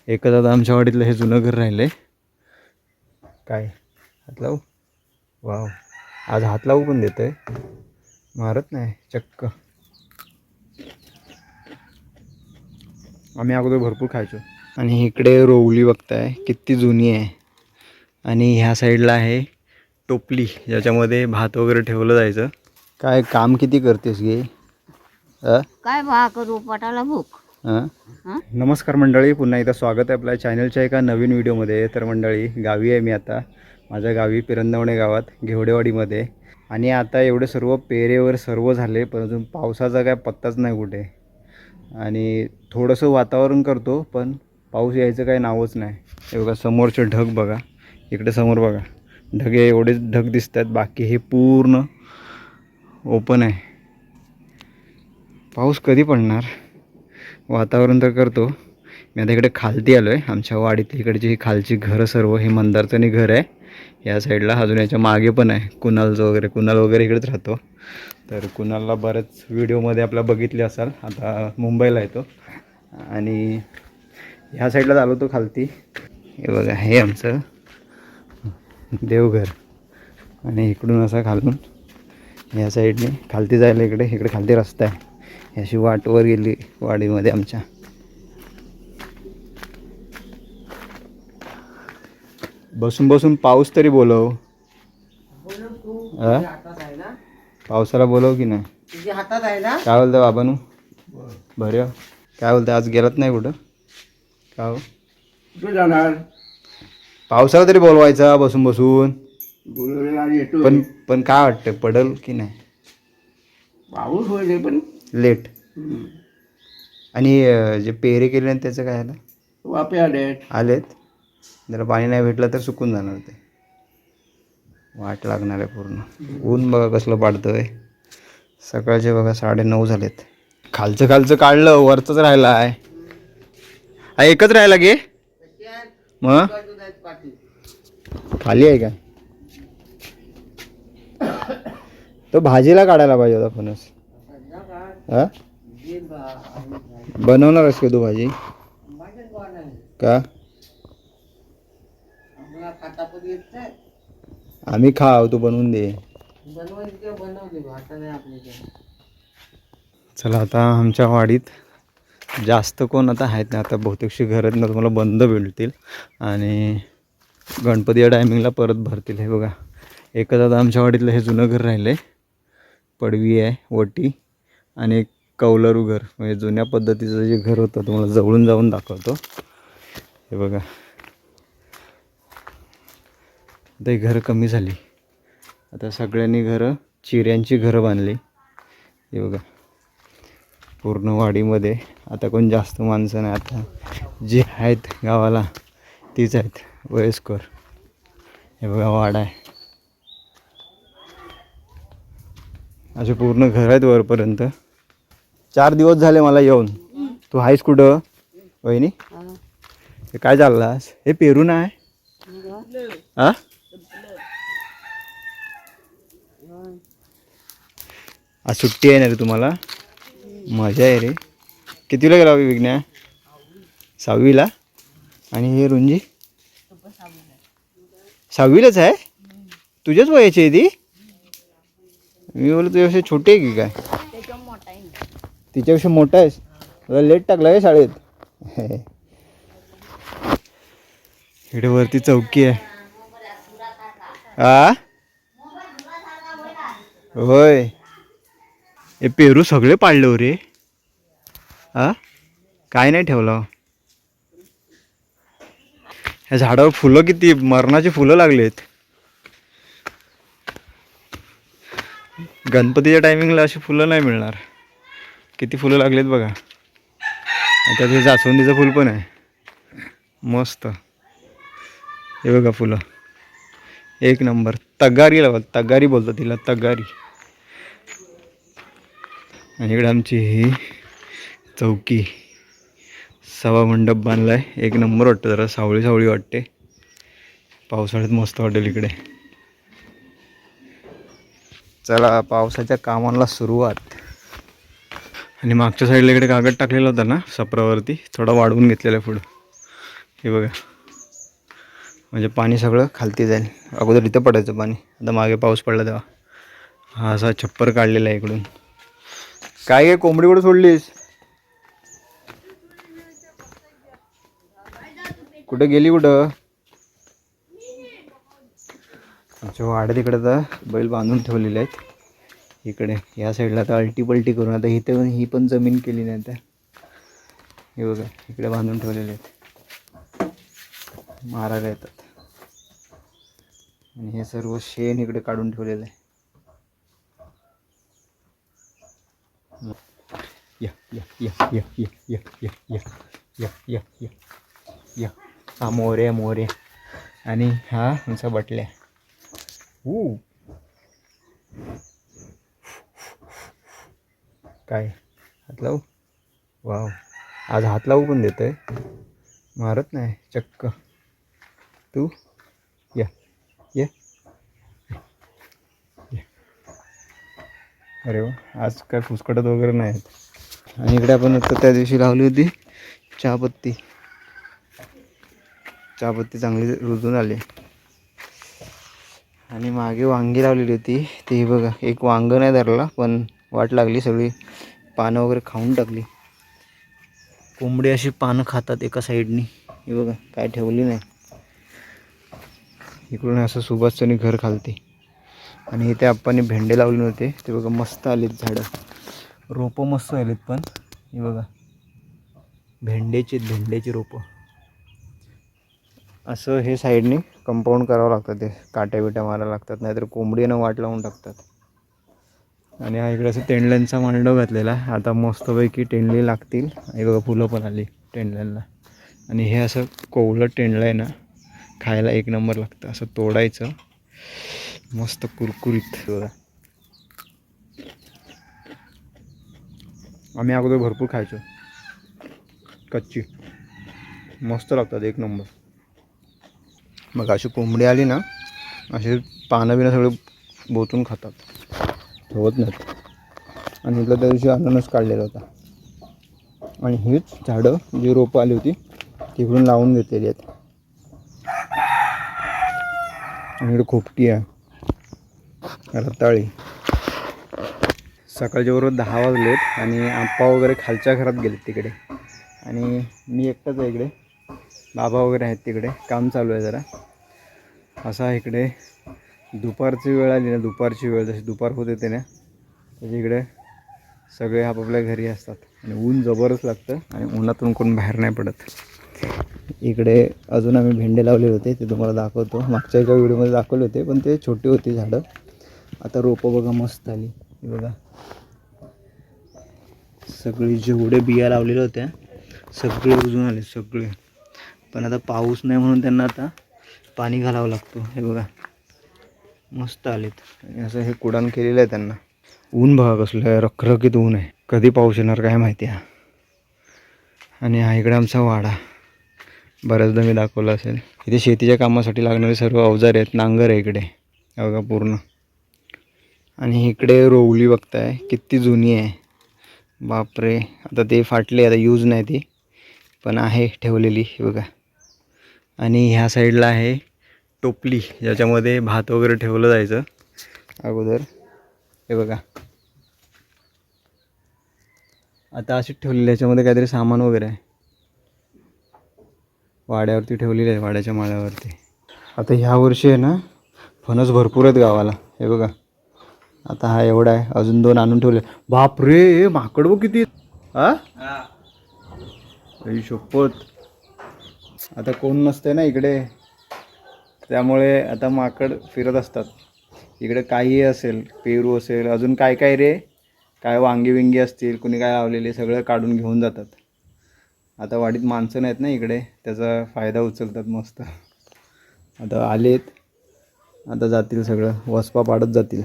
एकच आता आमच्या वाडीतलं हे जुनं घर राहिलंय. काय हात लावू? वाव, आज हात लावू पण देतोय, मारत नाही चक्क. आम्ही अगोदर भरपूर खायचो. आणि इकडे रोवली बघताय किती जुनी आहे. आणि ह्या साईडला आहे टोपली, ज्याच्यामध्ये भात वगैरे ठेवलं जायचं. काय काम किती करतेस गे? काय भा करू, पोटाला भूक. नमस्कार मंडळी, पुन्हा एकदा स्वागत आहे आपल्या चॅनलच्या एका नवीन व्हिडिओमध्ये. तर मंडळी, गावी आहे मी आता, माझ्या गावी पिरंदवणे गावात घेवडेवाडीमध्ये. आणि आता एवढे सर्व पेरेवर सर्व झाले, परंतु पावसाचा काय पत्ताच नाही कुठे. आणि थोडंसं वातावरण करतो, पण पाऊस यायचं काही नावच नाही. हे बघा समोरचे ढग बघा, इकडे समोर बघा ढग, एवढेच ढग दिसत आहेत, बाकी हे पूर्ण ओपन आहे. पाऊस कधी पडणार? वातावरण तर करतो. मी आता इकडे खालती आलो आहे, आमच्या वाडीत इकडची ही खालची घरं सर्व, हे मंदारचणी घर आहे या साईडला. अजून याच्या मागे पण आहे कुणाल वगैरे इकडेच राहतो. तर कुणालला बऱ्याच व्हिडिओमध्ये आपला बघितले असाल, आता मुंबईला येतो. आणि ह्या साईडला आलो तो खालती. हे बघा, हे आमचं देवघर. आणि इकडून असा खालून ह्या साईडने खालती जायला इकडे खालती रस्ता आहे. अशी वाटवर गेली वाडीमध्ये आमच्या. बसून बसून पाऊस तरी बोलव. पावसाला बोलव की नाही? तुझ्या हातात आहे ना. काय बोलतं बाबानू? बरे काय बोलतं, आज गेलात नाही कुठं? का हो? कुठे जाणार? पावसाला तरी बोलवायचा बसून बसून. पण काय वाटतं, पडल की नाही? पाऊस होईल पण लेट. आणि जे पेरे केले त्याचं काय झालं? वापे आलेत. जरा पाणी नाही भेटलं तर सुकून जाणार ते. वाट लागणार आहे पूर्ण. ऊन बघा कसलं पाडतंय. सकाळचे बघा 9:30 झालेत. खालचं काढलं, वरचंच राहिलं आहे. एकच राहिला गे मग. खाली आहे का? तो भाजीला काढायला पाहिजे होता फणस. बनवणार का तू भाजी? का आम्ही खाव, तू बनवून दे. चला, आता आमच्या वाडीत जास्त कोण आता आहेत ना, आता बहुतेकशी घरात ना तुम्हाला बंद भेटतील. आणि गणपती टायमिंगला परत भरतील. हे बघा, एकच आता आमच्या वाडीतलं हे जुनं घर राहिलं आहे. पडवी आहे, वटी, आणि एक कौलारू घर, म्हणजे जुन्या पद्धतीचं जे घर होतं तुम्हाला जवळून जाऊन दाखवतो. हे बघा, आता ही घरं कमी झाली. आता सगळ्यांनी चिऱ्यांची घरं बांधली. हे बघा, पूर्ण वाडीमध्ये आता कोण जास्त माणसं नाही. आता जी आहेत गावाला तीच आहेत, वयस्कर. हे बघा, वाडा आहे, असे पूर्ण घर आहेत वरपर्यंत. 4 दिवस झाले मला येऊन. तू आहेस कुठं वहिनी? हे काय चाललास? हे पेरू नाही? हा, आज सुट्टी आहे ना रे तुम्हाला? मजा आहे रे. कितीला गेला विज्ञा? 6वीला. आणि हे रुंजी 6वीलाच आहे? तुझ्याच वयाची आहे ती? मी बोलतो तुझ्यापेक्षा छोटी आहे की काय? तिच्यापेक्षा मोठा आहेस? लेट टाकला आहे शाळेत. इकडे वरती चौकी आहे. होय, हे पेरू सगळे पाडले हो रे. काय नाही ठेवलं. ह्या झाडावर फुलं किती मरणाची फुलं लागलेत. गणपतीच्या टायमिंगला अशी फुलं नाही मिळणार. किती फुलं लागलेत बघा. त्यात हे जास्वंदीचं फुल पण आहे मस्त. हे बघा फुलं एक नंबर. तगारी लावा, तगारी बोलतात तिला, तगारी. आणि इकडे आमची ही चौकी, सभा मंडप बांधला आहे. एक नंबर वाटतं, जरा सावळी सावळी वाटते. पावसाळ्यात मस्त वाटेल इकडे. चला, पावसाच्या कामाला सुरुवात. आणि मागच्या साईडला इकडे कागद टाकलेला होता ना सपरावरती, थोडा वाढवून घेतलेला आहे पुढं. हे बघा, म्हणजे पाणी सगळं खालती जाईल. अगोदर इथं पडायचं पाणी, आता मागे पाऊस पडला तेव्हा. हा असा छप्पर काढलेला आहे इकडून. काय कोंबडी कुठं सोडलीस? कुठं गेली कुठं? आमच्या वाड्यात इकडं तर बैल बांधून ठेवलेले आहेत. इकडे या साईडला तर अल्टी पलटी करून आता इथं ही पण जमीन केली नाही. आता हे बघा इकडे बांधून ठेवलेले आहेत, मारायला येतात. आणि हे सर्व शेण इकडे काढून ठेवलेलं आहे. या या या या या या या या या या या या हा मोरे मोरे. आणि हा आमचा बटल्या. काय हात लावू? वाव, आज हात लावू पण देतोय, मारत नाही चक्क. तू या ये. अरे वा, आज काय फुसकटत वगैरे नाही आहेत. आणि इकडे आपण आता त्या दिवशी लावली होती चहापत्ती. चहापत्ती चांगली रुजून आली. आणि मागे वांगी लावलेली होती ती बघा, एक वांग नाही धरला पण वाट लागली, सगळी पानं वगैरे खाऊन टाकली. कोंबडी अशी पानं खातात एका साईडनी. हे बघा काय ठेवली नाही. इकडून असं सुभाषचंनी घर खालते. आणि इथे आपण भेंडे लावले होते ते बघा, मस्त आलेत झाडं, रोपं मस्त आलेत. पण हे बघा भेंड्याची रोपं. असं हे साईडनी कंपाऊंड करावं लागतं, ते काट्या बिट्या मारायला लागतात, नाहीतर कोंबडीनं वाट लावून टाकतात. आणि हा इकडे असं तेंडल्यांचा मांडव घातलेला, आता मस्तपैकी तेंडली लागतील. हे बघा फुलं पण आली तेंडल्यांना. आणि हे असं कोवळं तेंडलं आहे ना, खायला एक नंबर लागतं. असं तोडायचं मस्त कुरकुरीत. बघा आम्ही अगोदर भरपूर खायचो कच्ची, मस्त लागतात एक नंबर. मग अशी कोंबडी आली ना, असे पानं बिनं सगळे बोचून खातात, ठेवत नाहीत. आणि इथलं त्या दिवशी अननस काढलेला होता. आणि हीच झाडं जी रोपं आली होती तिकडून लावून घेतलेली आहेत. आणि इकडे खोपटी आहे, रताळी. सकाळच्या बरोबर 10 वाजलेत आणि आप्पा वगैरे खालच्या घरात गेलेत तिकडे. आणि मी एकटाच आहे इकडे, बाबा वगैरे आहेत तिकडे, काम चालू आहे जरा. असा इकडे दुपारची वेळ आली ना, दुपारची वेळ जशी दुपार होत येते ना, त्याच्या इकडे सगळे आपापल्या घरी असतात. आणि ऊन जबरच लागतं आणि उन्हातून कोण बाहेर नाही पडत. इकडे अजून आम्ही भेंडे लावले होते, ते तुम्हाला दाखवतो. मागच्या एका व्हिडिओमध्ये दाखवले होते पण ते छोटी होती झाडं. आता रोपं बघा मस्त आली. हे बघा सगळी जेवढे बिया लावलेल्या होत्या सगळे रुजून आले सगळे. पण आता पाऊस नाही म्हणून त्यांना आता पाणी घालावं लागतो. हे बघा मस्त आलेत. आणि असं हे कुडाण केलेलं आहे त्यांना. ऊन बघा कसलं आहे, रखरखीत ऊन आहे. कधी पाऊस येणार काय माहिती आहे. आणि हा इकडे आमचा वाडा, बऱ्याचदा मी दाखवला असेल. इथे शेतीच्या कामासाठी लागणारे सर्व अवजार आहेत. नांगर आहे इकडे बघा पूर्ण. आणि इकडे रोवली बघताय किती जुनी आहे, बापरे. आता ते फाटले, आता यूज नाही ती, पण आहे ठेवलेली. हे बघा. आणि ह्या साईडला आहे टोपली, ज्याच्यामध्ये भात वगैरे ठेवलं जायचं अगोदर. हे बघा आता अशीच ठेवलेली, याच्यामध्ये काहीतरी सामान वगैरे आहे. वाड्यावरती ठेवलेली आहे, वाड्याच्या माळ्यावरती. आता ह्या वर्षी आहे ना फणस भरपूर आहेत गावाला. हे बघा आता हा एवढा आहे, अजून 2 आणून ठेवले. बापरे माकड बघ किती. हा शपथ. आता कोण नसते ना इकडे, त्यामुळे आता माकड फिरत असतात इकडे. काही असेल, पेरू असेल, अजून काय काय रे, काय वांगी विंगी असतील, कुणी काय लावलेले, सगळं काढून घेऊन जातात. आता वाडीत माणसं नाहीत ना इकडे, त्याचा फायदा उचलतात मस्त. आता आलेत, आता जातील सगळं वसपा पाडत जातील.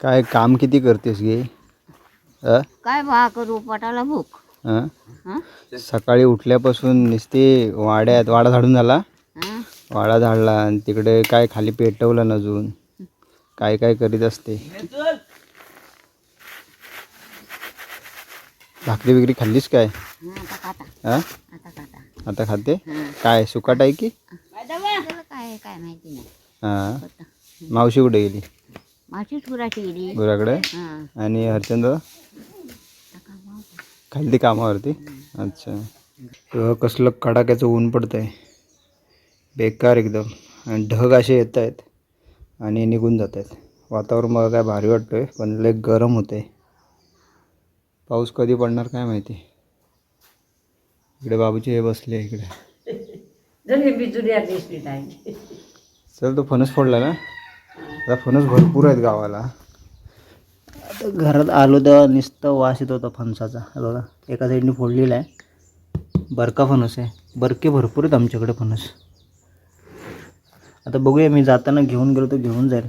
काय काम किती करतेस गे? काय भा करू, पोटाला भूक. हां सकाळी उठल्यापासून नुसते वाड्यात. वाडा झाडून झाला, हं? वाडा झाडला, आणि तिकडे काय खाली पेटवलं ना, अजून काय काय करीत असते. भाकरी बिकरी खाल्लीस काय? आता खाता, हां आता खाता. आता खाते हां. काय सुकाट आहे की त्याला काय काय माहिती नाही. हां होतं. मावशी कुठे गेली माझीच गुराची गेली. गुराकडे हां. आणि हरचंद्र खाली कामावरती अच्छा तेव्हा कसलं कडाक्याचं ऊन पडतंय बेकार एकदम आणि ढग असे येत आहेत आणि निघून जात आहेत वातावरण मला काय भारी वाटतंय पण लय गरम होते पाऊस कधी पडणार काय माहिती इकडे बाबूची हे बसले इकडे चल तो फणस फोडला ना आता फणस भरपूर आहेत गावाला आता घरात आलो तेव्हा नुसतं वास येत होता फणसाचा हे बघा एका साईडने फोडलेला आहे बरका फणस आहे बरके भरपूर आहेत आमच्याकडे फणस आता बघूया मी जाताना घेऊन गेलो तर घेऊन जाईल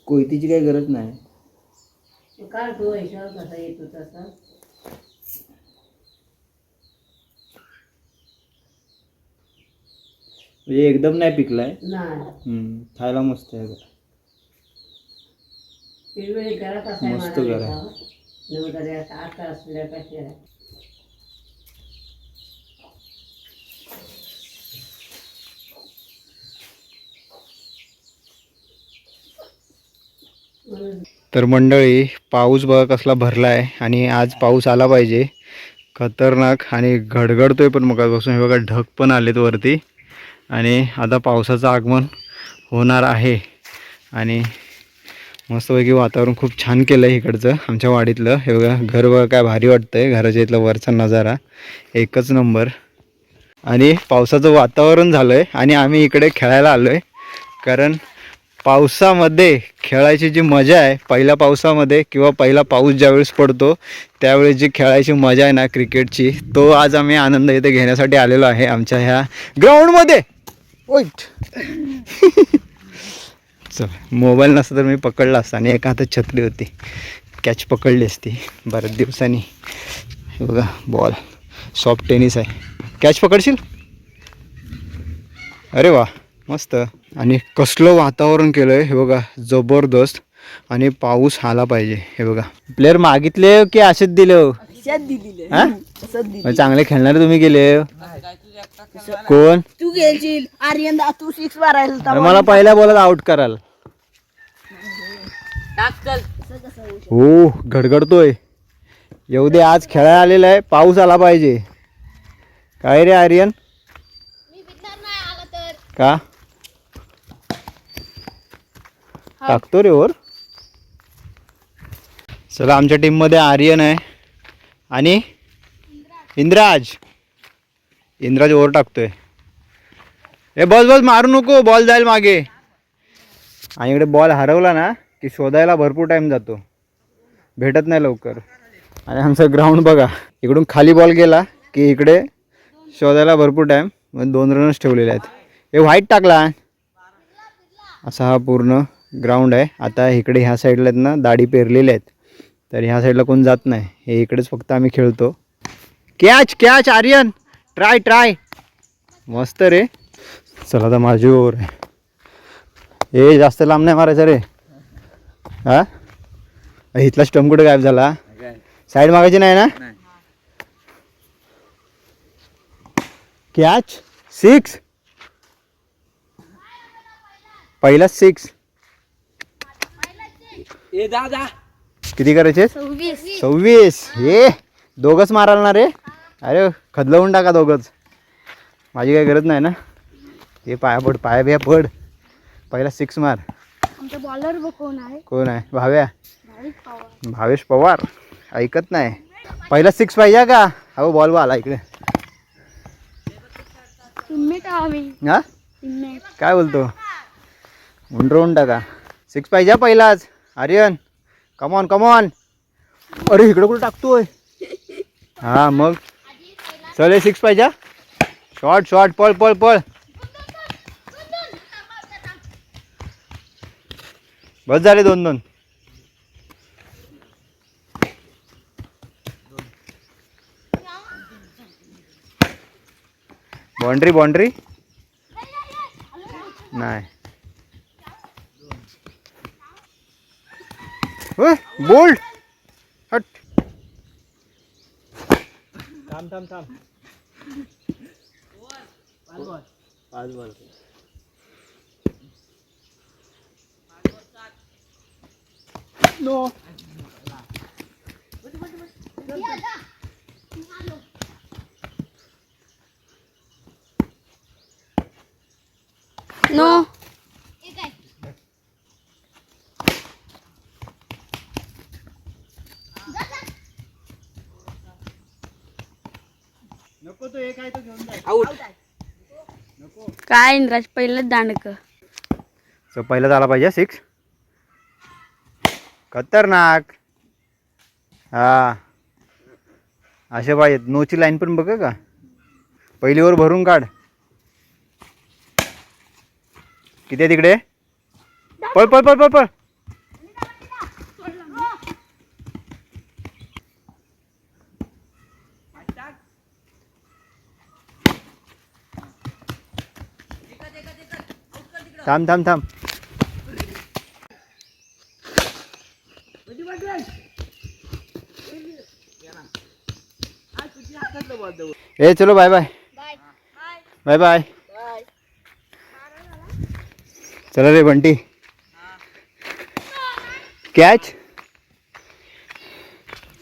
कोयतीची काही गरज नाही म्हणजे एकदम नाही पिकलाय खायला मस्त आहे मस्त घर आहे तर मंडळी पाऊस बघा कसला भरला आहे आणि आज पाऊस आला पाहिजे खतरनाक आणि गडगडतोय पण मगापासून हे बघा ढग पण आलेत वरती आणि आता पावसाचं आगमन होणार आहे आणि मस्तपैकी वातावरण खूप छान केलं आहे इकडचं आमच्या वाडीतलं हे बघा घर बघा काय भारी वाटतं आहे घराच्या इथला वरचा नजारा एकच नंबर आणि पावसाचं वातावरण झालं आहे आणि आम्ही इकडे खेळायला आलो आहे कारण पावसामध्ये खेळायची जी मजा आहे पहिल्या पावसामध्ये किंवा पहिला पाऊस ज्यावेळेस पडतो त्यावेळेस जी खेळायची मजा आहे ना क्रिकेटची तो आज आम्ही आनंद इथे घेण्यासाठी आलेलो आहे आमच्या ह्या ग्राउंडमध्ये ओईट चल मोबाईल नसता तर मी पकडला असता आणि एका हातात छत्री होती कॅच पकडली असती बऱ्याच दिवसांनी हे बघा बॉल सॉफ्ट टेनिस आहे कॅच पकडशील अरे वा मस्त आणि कसलं वातावरण केलं आहे हे बघा जबरदस्त आणि पाऊस आला पाहिजे हे बघा प्लेअर मागितले की असेच दिले हो चांगले खेळणारे तुम्ही गेले कोण तू गेलशील आर्यन तू 6 मारायला अरे मला पहिल्या बॉलात आउट कराल हो गडगडतोय येऊ दे आज खेळायला आलेला आहे पाऊस आला पाहिजे काय रे आर्यन का टाकतो रे वर चला आमच्या टीममध्ये आर्यन आहे आणि इंद्राज ओव्हर टाकतोय ए बस मारू नको बॉल जाईल मागे आणि इकडे बॉल हरवला ना की शोधायला भरपूर टाईम जातो भेटत नाही लवकर आणि आमचं ग्राउंड बघा इकडून खाली बॉल गेला की इकडे शोधायला भरपूर टाईम मग 2 रनच ठेवलेले आहेत हे व्हाईट टाकला असा हा पूर्ण ग्राउंड आहे आता इकडे ह्या साईडला आहेत ना दाढी पेरलेल्या आहेत तर ह्या साईडला कोण जात नाही हे इकडेच फक्त आम्ही खेळतो कॅच आर्यन ट्राय मस्त रे चला आता माझी ओव्हर आहे हे जास्त लांब नाही मारायचं रे हा इथला स्टंप कुठे गायब झाला साईड मागायची नाही ना कॅच 6 पहिला 6 किती करायचे 26 हे दोघंच माराल ना रे अरे खदलवून टाका दोघंच माझी काही गरज नाही ना हे पाया पड पहिला 6 मार आमचा बॉलर कोण आहे भावेश पवार ऐकत नाही पहिला 6 पाहिजे का हो बॉल आला इकडे हा काय बोलतो उंडरवून टाका 6 पाहिजे पहिलाच आर्यन कमॉन अरे इकडे कुठे टाकतोय हा मग चल 6 पाहिजे शॉर्ट पळ बस झाले 2-2 बाउंड्री नाही बोल्ड हट थांब थांब थांब 5 बॉल नो नो नको तो एक आहे तो घेऊन जा आउट. काय इंद्राज पहिलं दांडक. सो पहिला झाला पाहिजे 6 खतरनाक हा असे पाहिजेत नोची लाईन पण बघ का पहिली ओव्हर भरून काढ किती आहे तिकडे पळ पळ पळ पळ पळ थांब थांब थांब ए चलो बाय बाय बाय बाय चला रे बंटी कॅच